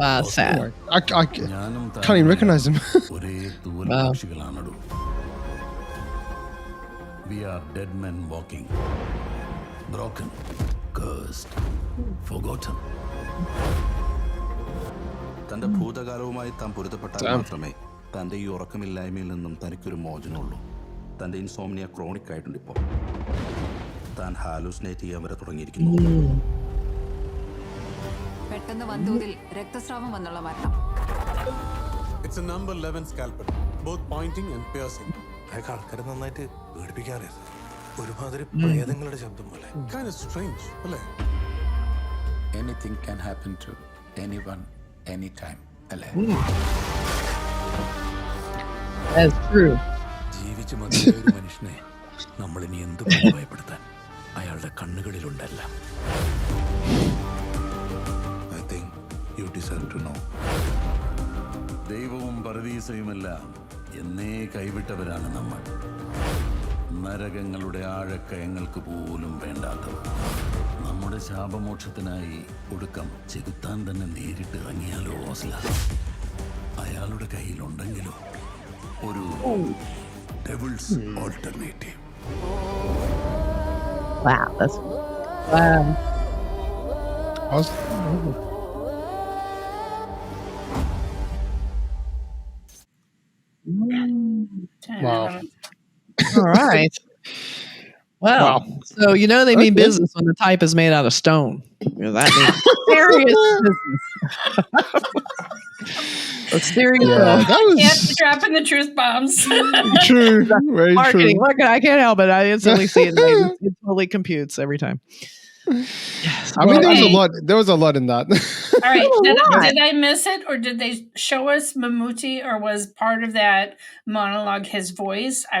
Wow, sad. I can't even recognize him. Wow. We are dead men walking. Broken, cursed, forgotten. തന്റെ ഭൂതകാലവുമായി താൻ പൊരുത്തപ്പെട്ടാൽ മാത്രമേ തന്റെ ഈ ഉറക്കമില്ലായ്മയിൽ നിന്നും തനിക്കൊരു മോചനമുള്ളൂ. തന്റെ ഇൻസോംനിയ ക്രോണിക് ആയിട്ടുണ്ട് ഇപ്പോൾ. താൻ ഹാലൂസിനേറ്റ് ചെയ്യാൻ വരെ തുടങ്ങിയിരിക്കുന്നു. പെട്ടെന്ന് വന്തൂരിൽ രക്തസ്രാവം വന്നുള്ള മരണം. It's a number 11 scalpel, both pointing and piercing. അയാൾക്ക് ആൾക്കാരെ നന്നായിട്ട് പേടിപ്പിക്കാറിയത്. ഒരുമാതിരി പ്രേതങ്ങളുടെ ശബ്ദം പോലെ. Kind of strange, അല്ലേ? Anything can happen to anyone, anytime. അല്ലേ? That's true. ജീവിച്ചു മതിയായ ഒരു മനുഷ്യനെ നമ്മളിനി എന്ത് ഭയപ്പെടുത്താൻ അയാളുടെ കണ്ണുകളിലുണ്ടല്ല. I think you deserve to know. ദൈവവും പരദീസയുമെല്ലാം എന്നേ കൈവിട്ടവരാണ് നമ്മൾ. നരകങ്ങളുടെ ആഴക്കയങ്ങൾക്ക് പോലും വേണ്ടാത്തവർ. നമ്മുടെ ശാപമോക്ഷത്തിനായി ഒടുക്കം ചെകുത്താൻ തന്നെ നേരിട്ട് ഇറങ്ങിയാലോ ഓസ്ലർ? അയാളുടെ കയ്യിലുണ്ടെങ്കിലോ ഒരു devil's alternative. Wow, that's wow. Wow. All right. Wow. So they mean business when the type is made out of stone. That means serious business. Serious. Yeah, that was dropping the truth bombs. true. Very marketing. true. Look, I can't help it. I instantly see it. It totally computes every time. Yes. I mean, there was a lot in that. All right. Did I miss it, or did they show us Mammootty, or was part of that monologue his voice? I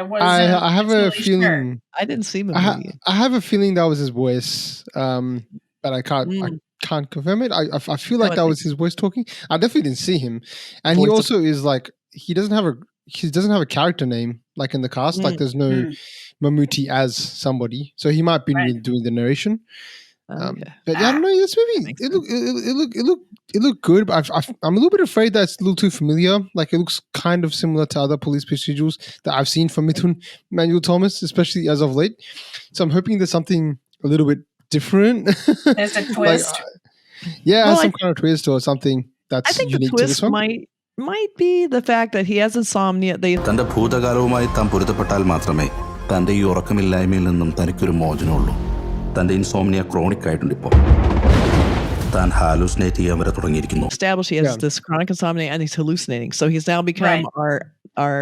have a feeling. Sure. I didn't see Mammootty. I have a feeling that was his voice, but I can't confirm it. I feel like that was his voice talking. I definitely didn't see him, and he also is like he doesn't have a character name like in the cast. Like there's no Mammootty as somebody, so he might be doing the narration. But yeah, I don't know. This movie it looked good, but I'm a little bit afraid that it's a little too familiar. Like it looks kind of similar to other police procedurals that I've seen from Midhun Manuel Thomas, especially as of late. So I'm hoping there's something a little bit different. There's a twist. Some kind of twist or something that's I think unique the twist to this one. might be the fact that he has insomnia. തന്റെ ഭൂതകാലവുമായി താൻ പൊരുത്തപ്പെട്ടാൽ മാത്രമേ തന്റെ ഈ ഉറക്കമില്ലായ്മയിൽ നിന്നും തനിക്കൊരു മോചനമുള്ളൂ. തന്റെ insomnia chronic ആയിട്ടുണ്ട് ഇപ്പോൾ. താൻ ഹാലൂസിനേറ്റ് ചെയ്യാൻ വരെ തുടങ്ങിയിരിക്കുന്നു. Established he has this chronic insomnia and he's hallucinating. So he's now become our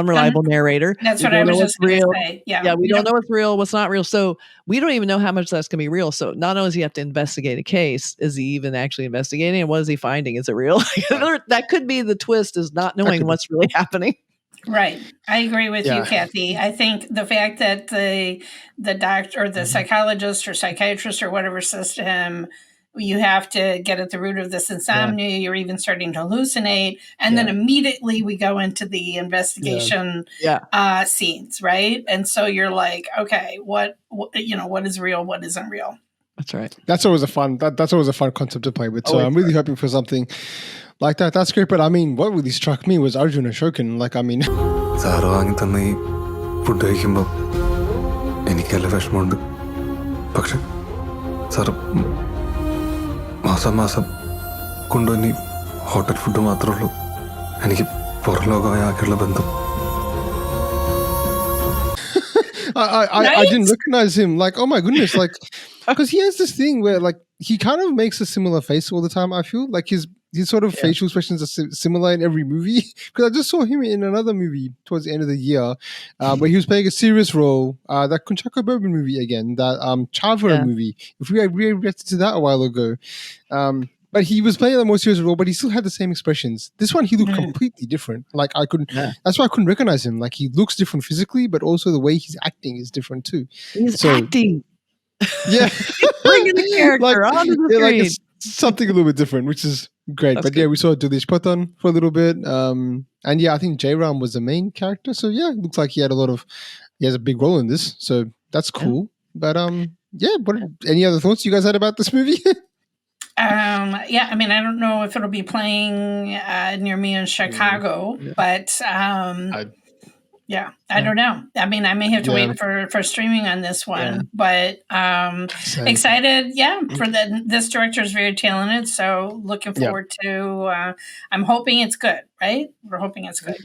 unreliable narrator. That's what I was just going to say. Yeah, we don't know what's real, what's not real. So we don't even know how much that's going to be real. So not only does he have to investigate a case, is he even actually investigating? And what is he finding? Is it real? That could be the twist, is not knowing what's really happening. Right. I agree with you, Kathy. I think the fact that the doctor or the psychologist or psychiatrist or whatever says to him, you have to get at the root of this insomnia. You're even starting to hallucinate. And then immediately we go into the investigation scenes, right? And so you're like, okay, what is real? What isn't real? That's right. That's always a fun concept to play with. So I'm really hoping for something like that. That's great. But I mean, what really struck me was Arjun Ashokan. Like, I mean, sir വാങ്ങി തന്ന ഈ food കഴിക്കുമ്പോൾ എനിക്കല്ല വിഷമമുണ്ട്. പക്ഷെ sir മാസം കൊണ്ടുവന്നി hotel food മാത്രമേ ഉള്ളൂ എനിക്ക് പുറം ലോകമായി ആക്കിയുള്ള ബന്ധം. I didn't recognize him. Like, oh my goodness, like, because he has this thing where like he kind of makes a similar face all the time. I feel like his sort of facial expressions are similar in every movie. Because I just saw him in another movie towards the end of the year, where he was playing a serious role. That Kunchako Bourbon movie again, that Chavara movie. If we reacted to that a while ago. But he was playing a more serious role, but he still had the same expressions. This one, he looked completely different. Like that's why I couldn't recognize him. Like he looks different physically, but also the way he's acting is different too. He's acting. Yeah. Bringing the character onto the screen. Like it's something a little bit different, which is great. That's good. We saw Dulish Patan for a little bit. And I think Jayaram was the main character. So it looks like he has a big role in this. So that's cool. But but any other thoughts you guys had about this movie? Yeah, I mean, I don't know if it'll be playing near me in Chicago, but yeah, I don't know. I mean, I may have to wait for streaming on this one, but excited. Yeah, for this director is very talented, so looking forward to. I'm hoping it's good. Right, we're hoping it's good.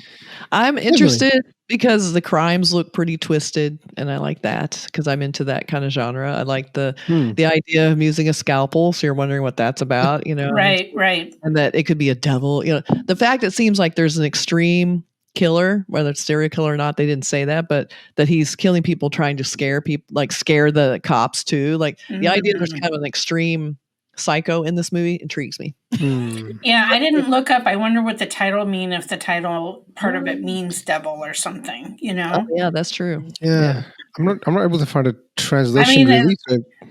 I'm interested because the crimes look pretty twisted, and I like that because I'm into that kind of genre. I like the idea of using a scalpel, so you're wondering what that's about, you know? Right, and that it could be a devil. You know, the fact it seems like there's an extreme killer, whether it's serial killer or not, they didn't say that, but that he's killing people trying to scare people, like scare the cops too. Like the idea there's kind of an extreme psycho in this movie intrigues me. Yeah, I didn't look up. I wonder what the title mean, if the title part of it means devil or something, you know? Oh, yeah, that's true. Yeah. I'm not able to find a translation really.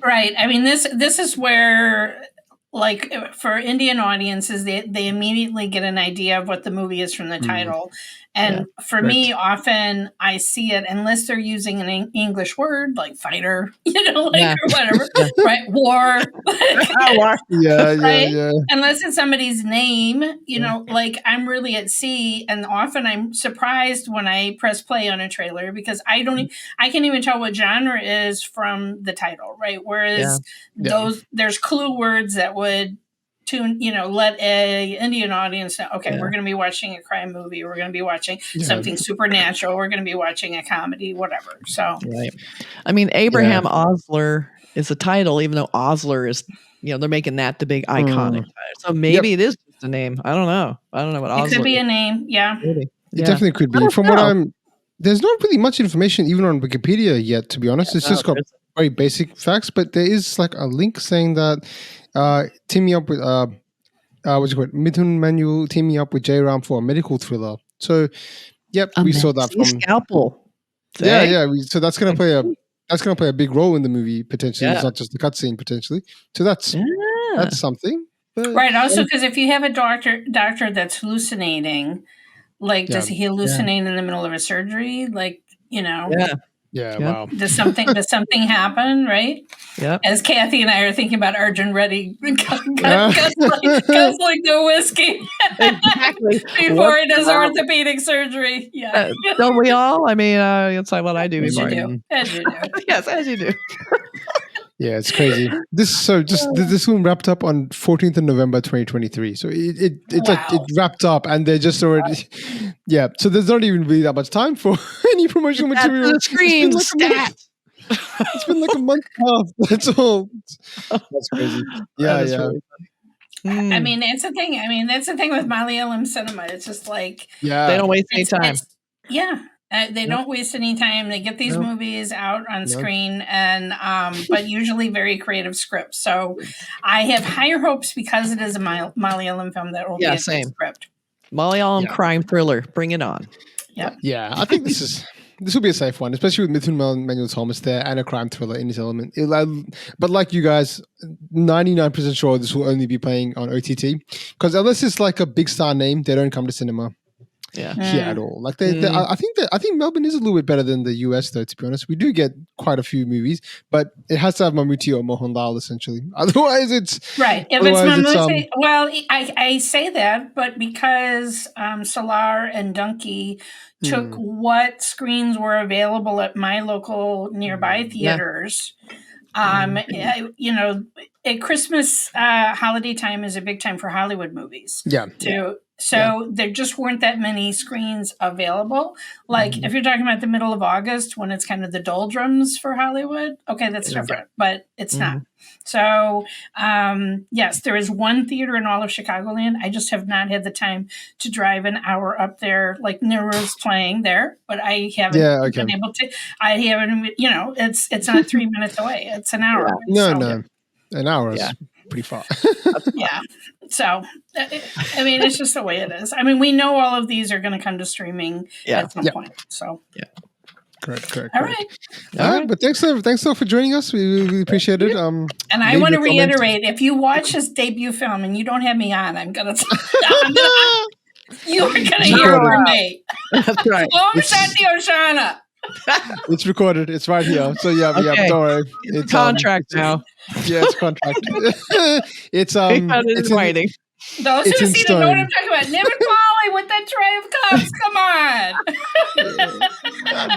Right. I mean, this is where, like, for Indian audiences, they immediately get an idea of what the movie is from the title. And for me, often I see it, unless they're using an English word like fighter, you know, like or whatever, right? War. Yeah. Unless it's somebody's name, you know, like I'm really at sea, and often I'm surprised when I press play on a trailer because I can't even tell what genre is from the title, right? Whereas there's clue words that would let a Indian audience know, okay, we're going to be watching a crime movie. We're going to be watching something supernatural. We're going to be watching a comedy, whatever. So, I mean, Abraham Ozler is a title, even though Ozler is, they're making that the big iconic. So maybe it is just a name. I don't know. I don't know what Ozler is. It could be a name. Yeah. It definitely could be. From what there's not really much information even on Wikipedia yet, to be honest. It's just got very basic facts, but there is like a link saying that teaming up with Midhun Manuel teaming up with Jayaram for a medical thriller. So, we saw that from Scalpel. So that's gonna play a big role in the movie potentially. It's not just the cutscene potentially. So that's something. But, right. Also, because if you have a doctor that's hallucinating, like does he hallucinate in the middle of a surgery? Like wow. Does something happen, right? Yeah. As Kathy and I are thinking about Arjun Reddy guzzling the whiskey before he does orthopedic surgery. Yeah. Don't we all? I mean, it's like what I do. As you do. Yes, as you do. Yeah, it's crazy. This one wrapped up on 14th of November 2023. So it wrapped up, and they're just already So there's not even really that much time for any promotional material. The screen stat. It's been like a month and a half. That's all. That's crazy. Yeah. I mean, that's the thing. That's the thing with Malayalam cinema. It's just like they don't waste any time. They don't waste any time. They get these movies out on screen, and but usually very creative scripts. So I have higher hopes because it is a Malayalam film that will be a good script. Malayalam crime thriller. Bring it on. Yeah. I think this will be a safe one, especially with Midhun Manuel Thomas there and a crime thriller in this element. But like you guys, 99% sure this will only be playing on OTT because unless it's like a big star name, they don't come to cinema. Here at all. Like I think Melbourne is a little bit better than the US though, to be honest. We do get quite a few movies, but it has to have Mammootty or Mohanlal essentially. Otherwise it's right. If it's Mammootty, well, I say that, but because Salar and Dunkey took what screens were available at my local nearby theaters. At Christmas holiday time is a big time for Hollywood movies. So there just weren't that many screens available. Like if you're talking about the middle of August when it's kind of the doldrums for Hollywood, okay, that's different, but it's not. So yes, there is one theater in all of Chicagoland. I just have not had the time to drive an hour up there. Like Nero's playing there, but I haven't been able to. I haven't. It's not 3 minutes away. It's an hour. No, an hour is pretty far. So, I mean, it's just the way it is. I mean, we know all of these are going to come to streaming at some point. So, Correct. All right. But thanks for joining us. We really appreciate it. And I want to reiterate: if you watch his debut film and you don't have me on, you are going to hear from me. That's right. Om Shanti Oshana. It's recorded. It's right here. So yeah, Okay. don't worry. It's contract now. Yeah, it's contract. It's It's in writing. Those It's who in see the know what I'm stone. talking about. Niven Polly with that tray of cups. Come on.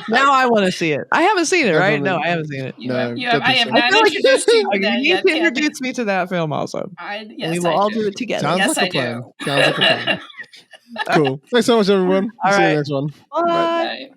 Now I want to see it. I haven't seen it, right? Definitely. No, I haven't seen it. No, I have I not feel like- introduced you to Okay, that you yet. need to Kathy. introduce me to that film also. Yes, We will all do it together. Sounds Yes, like I a plan. do. Sounds like a plan. Cool. Thanks so much, everyone. All See you right. next one. Bye. Bye.